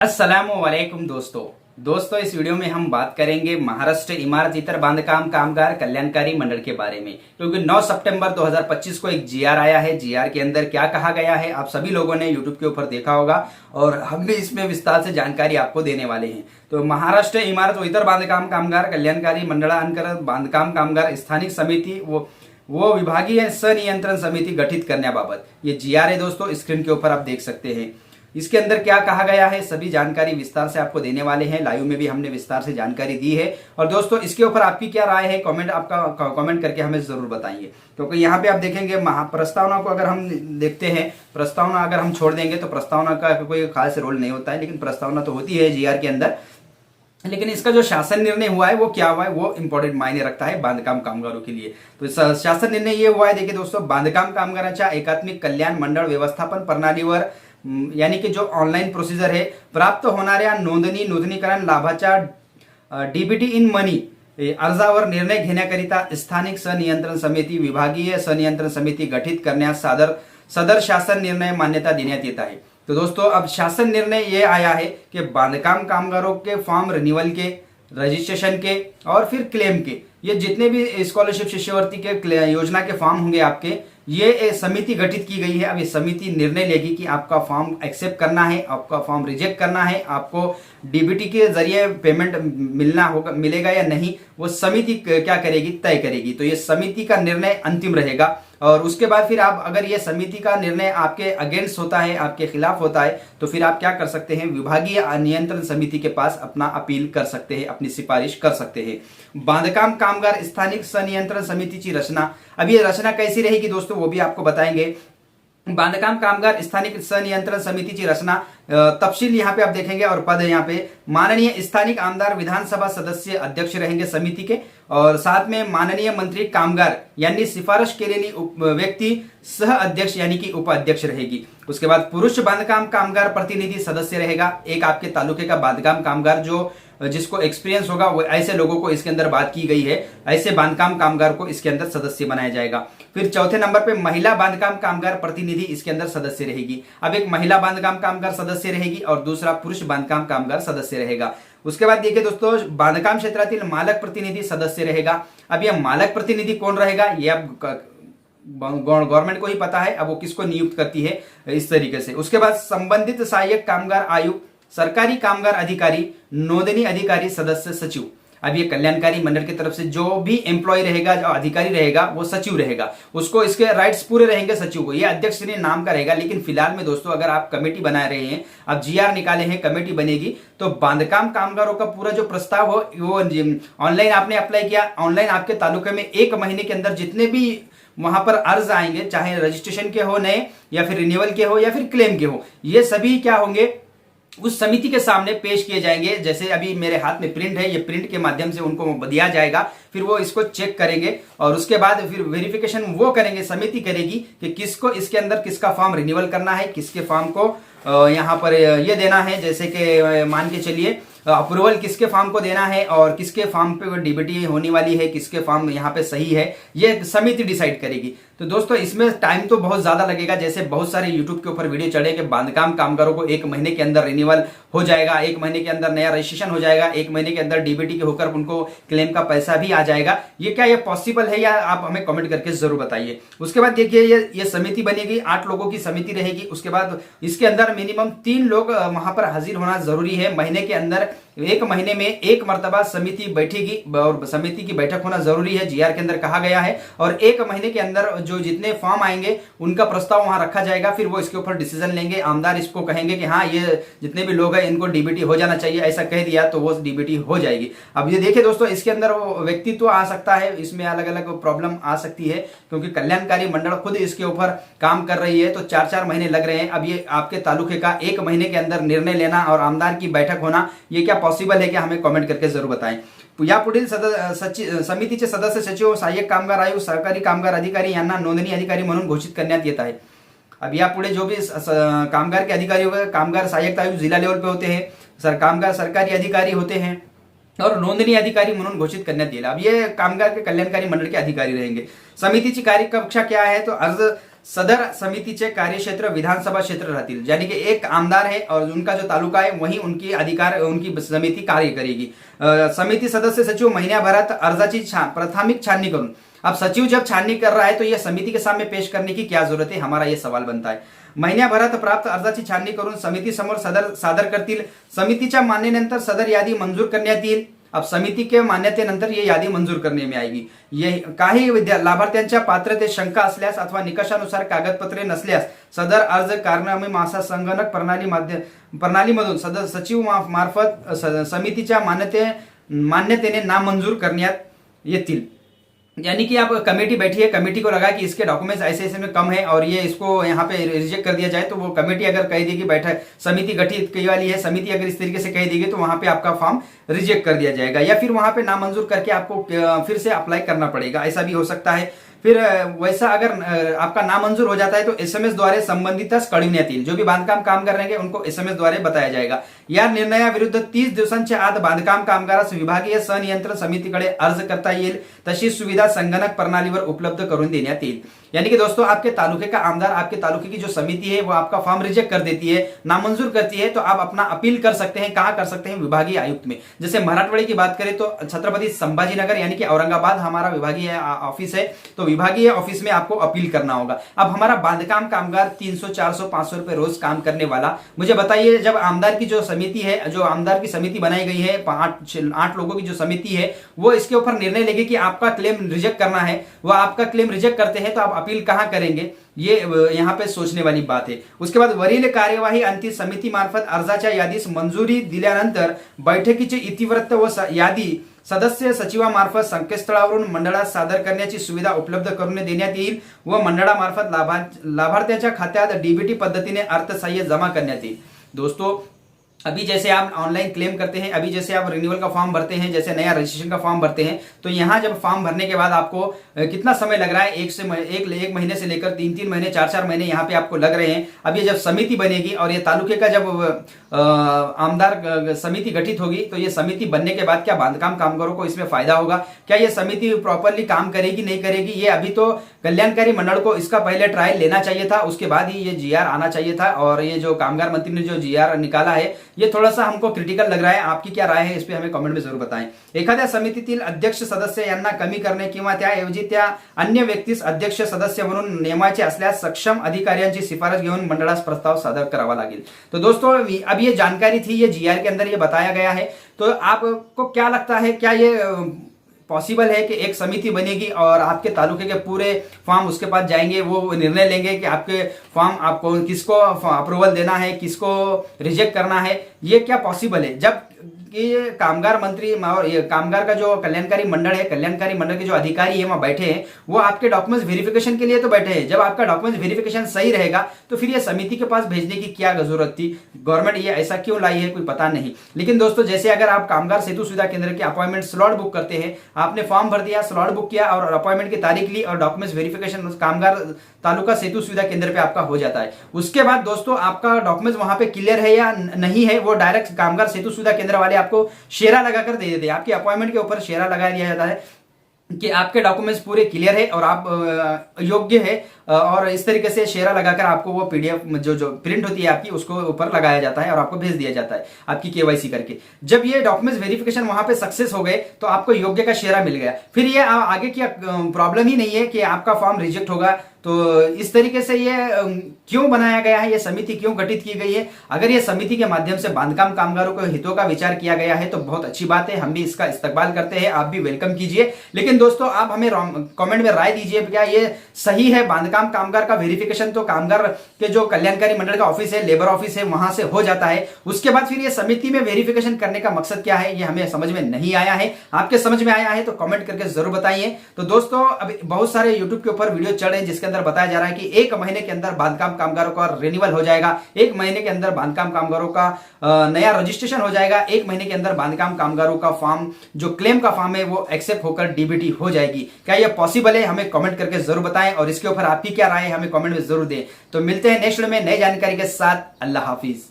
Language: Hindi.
अस्सलामुअलैकुम दोस्तों इस वीडियो में हम बात करेंगे महाराष्ट्र इमारत इतर बांधकाम कामगार कल्याणकारी मंडल के बारे में, क्योंकि 9 सितंबर 2025 को एक जीआर आया है। जीआर के अंदर क्या कहा गया है आप सभी लोगों ने यूट्यूब के ऊपर देखा होगा और हम भी इसमें विस्तार से जानकारी आपको देने वाले हैं। तो महाराष्ट्र इमारत व इतर बांधकाम कामगार कल्याणकारी मंडळांतर्गत बांधकाम कामगार स्थानिक समिति वो विभागीय संनियंत्रण समिति गठित करण्याबाबत ये जीआर है दोस्तों, स्क्रीन के ऊपर आप देख सकते हैं। इसके अंदर क्या कहा गया है सभी जानकारी विस्तार से आपको देने वाले हैं। लाइव में भी हमने विस्तार से जानकारी दी है। और दोस्तों इसके ऊपर आपकी क्या राय है कमेंट करके हमें जरूर बताइए, क्योंकि यहाँ पे आप देखेंगे प्रस्तावना को अगर हम देखते हैं, प्रस्तावना अगर हम छोड़ देंगे तो प्रस्तावना का कोई खास रोल नहीं होता है, लेकिन प्रस्तावना तो होती है जीआर के अंदर। लेकिन इसका जो शासन निर्णय हुआ है वो क्या हुआ है वो इंपॉर्टेंट मायने रखता है बांधकाम कामगारों के लिए। तो शासन निर्णय ये हुआ है, देखिए दोस्तों, बांधकाम कामगारांच्या एकात्मिक कल्याण मंडळ व्यवस्थापन प्रणालीवर यानी कि जो ऑनलाईन प्रोसिजर आहे प्राप्त होणाऱ्या नूतनीकरण लाभाच्या डीबीटी इन मनी अर्जावर निर्णय घेण्याकरिता स्थानिक संनियंत्रण समिति विभागीय संनियंत्रण समिति गठित करण्यास सदर शासन निर्णय मान्यता देण्यात येत आहे। तो दोस्तों अब शासन निर्णय ये आया है कि बांधकाम कामगारों के फॉर्म रिन्यूअल के, रजिस्ट्रेशन के और फिर क्लेम के, ये जितने भी स्कॉलरशिप शिष्यवृत्ति के योजना के फॉर्म होंगे आपके, ये समिति गठित की गई है। अब ये समिति निर्णय लेगी कि आपका फॉर्म एक्सेप्ट करना है, आपका फॉर्म रिजेक्ट करना है, आपको डीबीटी के जरिए पेमेंट मिलेगा या नहीं, वो समिति क्या करेगी, तय करेगी। तो ये समिति का निर्णय अंतिम रहेगा। और उसके बाद फिर आप अगर ये समिति का निर्णय आपके अगेंस्ट होता है, आपके खिलाफ होता है, तो फिर आप क्या कर सकते हैं, विभागीय नियंत्रण समिति के पास अपना अपील कर सकते हैं, अपनी सिफारिश कर सकते हैं। बांधकाम कामगार स्थानिक संनियंत्रण समितिची रचना, अब ये रचना कैसी रहेगी दोस्तों वो भी आपको बताएंगे। बांधकाम कामगार स्थानिक संनियंत्रण समितिची रचना तफसील यहाँ पे आप देखेंगे और पद यहाँ पे माननीय स्थानिक आमदार विधानसभा सदस्य अध्यक्ष रहेंगे समिति के, और साथ में माननीय मंत्री कामगार यांनी शिफारस केलेली व्यक्ति सह अध्यक्ष यानी कि उपाध्यक्ष रहेगी। उसके बाद पुरुष बांधकाम कामगार प्रतिनिधि सदस्य रहेगा, एक आपके तालुके का बांधकाम कामगार जो जिसको एक्सपीरियंस होगा वो ऐसे लोगों को इसके अंदर बात की गई है, ऐसे बांधकाम कामगार को इसके अंदर सदस्य बनाया जाएगा। फिर चौथे नंबर पे महिला बांधकाम कामगार प्रतिनिधि इसके अंदर सदस्य रहेगी। अब एक महिला बांधकाम कामगार सदस्य रहेगी और दूसरा पुरुष बांधकाम कामगार सदस्य रहेगा। उसके बाद देखिए दोस्तों, बांधकाम क्षेत्रातील मालक प्रतिनिधि सदस्य रहेगा। अब यह मालक प्रतिनिधि कौन रहेगा ये अब गवर्नमेंट को ही पता है, अब वो किसको नियुक्त करती है इस तरीके से। उसके बाद संबंधित सहायक कामगार आयुक्त, सरकारी कामगार अधिकारी, नोंदणी अधिकारी, सदस्य, सचिव। अब ये कल्याणकारी मंडल की तरफ से जो भी एम्प्लॉय रहेगा, जो अधिकारी रहेगा वो सचिव रहेगा, उसको इसके राइट्स पूरे रहेंगे सचिव को। ये अध्यक्ष श्री नाम का रहेगा। लेकिन फिलहाल में दोस्तों अगर आप कमेटी बना रहे हैं, अब जीआर निकाले हैं, कमेटी बनेगी, तो बांधकाम कामगारों का पूरा जो प्रस्ताव हो वो ऑनलाइन आपने अप्लाई किया, ऑनलाइन आपके तालुके में 1 महीने के अंदर जितने भी वहां पर अर्ज आएंगे, चाहे रजिस्ट्रेशन के हो नए या फिर रिन्यूअल के हो या फिर क्लेम के हो, ये सभी क्या होंगे उस समिति के सामने पेश किए जाएंगे। जैसे अभी मेरे हाथ में प्रिंट है, ये प्रिंट के माध्यम से उनको दिया जाएगा, फिर वो इसको चेक करेंगे और उसके बाद फिर वेरिफिकेशन वो करेंगे, समिति करेगी कि किसको इसके अंदर किसका फॉर्म रिन्यूअल करना है, किसके फॉर्म को यहाँ पर ये देना है, जैसे कि मान के चलिए अप्रूवल किसके फॉर्म को देना है और किसके फॉर्म पे डीबीटी होने वाली है, किसके फॉर्म यहाँ पे सही है, ये समिति डिसाइड करेगी। तो दोस्तों इसमें टाइम तो बहुत ज्यादा लगेगा। जैसे बहुत सारे यूट्यूब के ऊपर वीडियो चढ़े कि बांधकाम कामगारों को 1 महीने के अंदर रिन्यूअल हो जाएगा, 1 महीने के अंदर नया रजिस्ट्रेशन हो जाएगा, 1 महीने के अंदर डीबीटी के होकर उनको क्लेम का पैसा भी आ जाएगा। ये क्या ये पॉसिबल है या आप हमें कमेंट करके जरूर बताइए। उसके बाद देखिए ये समिति बनेगी, 8 लोगों की समिति रहेगी। उसके बाद इसके अंदर मिनिमम 3 लोग वहां पर हाजिर होना जरूरी है। महीने के अंदर 1 महीने में 1 मर्तबा समिति बैठेगी और समिति की बैठक होना जरूरी है, जीआर के अंदर कहा गया है। और 1 महीने के अंदर जो जितने फॉर्म आएंगे उनका प्रस्ताव वहां रखा जाएगा, फिर वो इसके ऊपर डिसीजन लेंगे। आमदार इसको कहेंगे कि हाँ ये जितने भी लोग हैं इनको डीबीटी हो जाना चाहिए, ऐसा कह दिया तो वो डीबीटी हो जाएगी। अब ये देखिए दोस्तों, इसके अंदर वो व्यक्तित्व आ सकता है, इसमें अलग अलग प्रॉब्लम आ सकती है, क्योंकि कल्याणकारी मंडल खुद इसके ऊपर काम कर रही है, तो 4-4 महीने लग रहे हैं। अब ये आपके तालुके का 1 महीने के अंदर निर्णय लेना और आमदार की बैठक होना, ये क्या पॉसिबल है क्या, हमें कमेंट करके जरूर बताएं। यापुढील समितीचे सदस्य, सचिव, सहाय्यक कामगार आयुक्त, सरकारी कामगार अधिकारी यांना नोंदणी अधिकारी म्हणून घोषित करण्यात येत आहे। अब यापुढे जो भी कामगार के अधिकारी होंगे, कामगार सहाय्यक आयुक्त जिला लेवल पे होते हैं, कामगार सरकारी अधिकारी होते हैं और नोंदणी अधिकारी म्हणून घोषित करण्यात येईल। अब ये कामगार के कल्याणकारी मंडल के अधिकारी रहेंगे। समितीची कार्यकक्षा क्या है, तो अर्ज सदर समितीचे कार्यक्षेत्र विधानसभा क्षेत्र राहतील, यानी की एक आमदार है और उनका जो तालुका आहे वही उनकी समिती कार्य करेगी। समिती सदस्य सचिव महिन्याभरात अर्जाची प्राथमिक छाननी करून, अब सचिव जब छाननी कर रहा है तो यह समिति के सामने पेश करने की क्या जरूरत है, हमारा यह सवाल बनता है। महिन्याभरात प्राप्त अर्जाची छाननी करून समिती समोर सादर करतील। समितीच्या मान्यतेनंतर सदर यादी मंजूर करण्यात येईल। अब समिती के मान्यतेनंतर ये यादी मंजूर करने में आएगी। ये काही लाभार्थ्यांच्या पात्रतेत शंका असल्यास अथवा निकषानुसार कागदपत्रे नसल्यास सदर अर्ज कारनामे मासा संगणक प्रणालीमधून सचिव मार्फत समितीच्या मान्यतेने नामंजूर करण्यात येतील। यानी कि आप कमेटी बैठी है, कमेटी को लगा कि इसके डॉक्यूमेंट्स ऐसे ऐसे में कम है और ये इसको यहाँ पे रिजेक्ट कर दिया जाए, तो वो कमेटी अगर कह देगी बैठक समिति गठित की वाली है, समिति अगर इस तरीके से कह देगी तो वहां पे आपका फॉर्म रिजेक्ट कर दिया जाएगा या फिर वहां पे नामंजूर करके आपको फिर से अप्लाई करना पड़ेगा, ऐसा भी हो सकता है। फिर वैसा अगर आपका नामंजूर हो जाता है तो एसएमएस द्वारे संबंधितच कळविण्यात येईल। जो भी बांधकाम कामगार रहेंगे उनको एसएमएस द्वारे बताया जाएगा। या निर्णयाविरुद्ध 30 दिवसांच्या आत बांधकाम कामगारास विभागीय संनियंत्रण समितीकडे अर्ज करता येईल, तशी सुविधा संगणक प्रणालीवर उपलब्ध करून देण्यात येईल। यानी कि दोस्तों आपके तालुके का आमदार, आपके तालुके की जो समिति है वो आपका फॉर्म रिजेक्ट कर देती है, नामंजूर करती है, तो आप अपना अपील कर सकते हैं। कहां कर सकते हैं? विभागीय आयुक्त में। जैसे मराठवाड़े की बात करें तो छत्रपति संभाजीनगर यानी कि औरंगाबाद हमारा विभागीय ऑफिस है, तो विभागीय ऑफिस में आपको अपील करना होगा। अब हमारा बांधकाम कामगार 300, 400, 500 रुपए रोज काम करने वाला, मुझे बताइए जब आमदार की जो समिति है, जो आमदार की समिति बनाई गई है 8 लोगों की जो समिति है, वो इसके ऊपर निर्णय लेगी कि आपका क्लेम रिजेक्ट करना है, वो आपका क्लेम रिजेक्ट करते हैं तो आप अपील कहां करेंगे, ये यहाँ पे सोचने वाली बात है। उसके बाद वरील कार्यवाही अंती समिती मार्फत अर्जाच्या यादीस मंजुरी दिल्यानंतर बैठकीचे इतिवृत्त व यादी सदस्य सचिवामार्फत संकेतस्थळावरून मंडळात सादर करण्याची सुविधा उपलब्ध करून देण्यात येईल व मंडळामार्फत लाभार्थ्याच्या खात्यात डीबीटी पद्धतीने अर्थसहाय्य जमा करण्यात येईल। दोस्तों अभी जैसे आप ऑनलाइन क्लेम करते हैं, अभी जैसे आप रिन्यूअल का फॉर्म भरते हैं, जैसे नया रजिस्ट्रेशन का फॉर्म भरते हैं, तो यहाँ जब फॉर्म भरने के बाद आपको कितना समय लग रहा है, एक महीने से लेकर 3 महीने 4 महीने यहाँ पे आपको लग रहे हैं। अब ये जब समिति बनेगी और ये तालुके का जब आमदार समिति गठित होगी, तो ये समिति बनने के बाद क्या बांधकाम कामगारों को इसमें फायदा होगा, क्या ये समिति प्रॉपरली काम करेगी नहीं करेगी, ये अभी तो कल्याणकारी मंडल को इसका पहले ट्रायल लेना चाहिए था, उसके बाद ही ये जीआर आना चाहिए था। और ये जो कामगार मंत्री ने जो जीआर निकाला है ये थोड़ा सा हमको क्रिटिकल लग रहा है। आपकी क्या राय है इस पे हमें कमेंट में जरूर बताएं। एखाद्या समितीतील अध्यक्ष सदस्य यांना कमी करणे किंवा त्याऐवजी त्या अन्य व्यक्तीस अध्यक्ष सदस्य म्हणून नेमायचे असल्यास सक्षम अधिकाऱ्यांची शिफारस घेऊन मंडळास प्रस्ताव सादर करावा लागेल। तो दोस्तों अब ये जानकारी थी, ये जीआर के अंदर ये बताया गया है, तो आपको क्या लगता है, क्या ये पॉसिबल है कि एक समिति बनेगी और आपके तालुके के पूरे फॉर्म उसके पास जाएंगे, वो निर्णय लेंगे कि आपके फॉर्म आपको किसको अप्रूवल देना है, किसको रिजेक्ट करना है, ये क्या पॉसिबल है? जब कि ये कामगार मंत्री और ये कामगार का जो कल्याणकारी मंडल है, कल्याणकारी मंडल के जो अधिकारी है वहां बैठे हैं, वो आपके डॉक्यूमेंट्स वेरिफिकेशन के लिए तो बैठे हैं। जब आपका डॉक्यूमेंट्स वेरिफिकेशन सही रहेगा तो फिर ये समिति के पास भेजने की क्या जरूरत थी? गवर्नमेंट ये ऐसा क्यों लाई है, कोई पता नहीं। लेकिन दोस्तों जैसे अगर आप कामगार सेतु सुविधा केंद्र के अपॉइंटमेंट स्लॉट बुक करते हैं, आपने फॉर्म भर दिया, स्लॉट बुक किया और अपॉइंटमेंट की तारीख ली और डॉक्यूमेंट्स वेरिफिकेशन कामगार तालुका सेतु सुविधा केंद्र पे आपका हो जाता है। उसके बाद दोस्तों आपका डॉक्यूमेंट्स वहां पे क्लियर है या नहीं है, वो डायरेक्ट कामगार सेतु सुविधा केंद्र वाले आपको शेरा लगाकर दे देते हैं। आपके अपॉइंटमेंट के ऊपर शेरा लगा दिया जाता है कि आपके डॉक्यूमेंट्स पूरे क्लियर है और आप योग्य है, और इस तरीके से शेरा लगाकर आपको वो पीडीएफ जो प्रिंट होती है आपकी उसको ऊपर लगाया जाता है और आपको भेज दिया जाता है आपकी केवाईसी करके। जब ये डॉक्यूमेंट्स वेरिफिकेशन वहां पे सक्सेस हो गए तो आपको योग्य का शेरा मिल गया, फिर ये आगे की प्रॉब्लम ही नहीं है कि आपका फॉर्म रिजेक्ट होगा। तो इस तरीके से ये क्यों बनाया गया है, ये समिति क्यों गठित की गई है? अगर ये समिति के माध्यम से बांधकाम कामगारों के हितों का विचार किया गया है तो बहुत अच्छी बात है, हम भी इसका इस्तकबाल करते हैं, आप भी वेलकम कीजिए। लेकिन दोस्तों आप हमें कमेंट में राय दीजिए, क्या ये सही है? बांधकाम कामगार का वेरिफिकेशन तो कामगार के जो कल्याणकारी मंडल का ऑफिस है, लेबर ऑफिस है, वहां से हो जाता है, उसके बाद फिर ये समिति में वेरिफिकेशन करने का मकसद क्या है, ये हमें समझ में नहीं आया है। आपके समझ में आया है तो कमेंट करके जरूर बताइए। तो दोस्तों अभी बहुत सारे यूट्यूब के ऊपर वीडियो चल रहे हैं जिसके अंदर बताया जा रहा है कि 1 महीने के अंदर बांधकाम कामगारों का रिन्यूअल हो जाएगा, 1 महीने के अंदर बांधकाम कामगारों का नया रजिस्ट्रेशन हो जाएगा, 1 महीने के अंदर बांधकाम कामगारों का फॉर्म जो क्लेम का फॉर्म है वो एक्सेप्ट होकर डीबीटी हो जाएगी। क्या यह पॉसिबल है? हमें कमेंट करके जरूर बताएं और इसके ऊपर आपकी क्या राय है हमें कमेंट में जरूर दें। तो मिलते हैं नेक्स्ट वीडियो में नई जानकारी के साथ। अल्लाह हाफिज।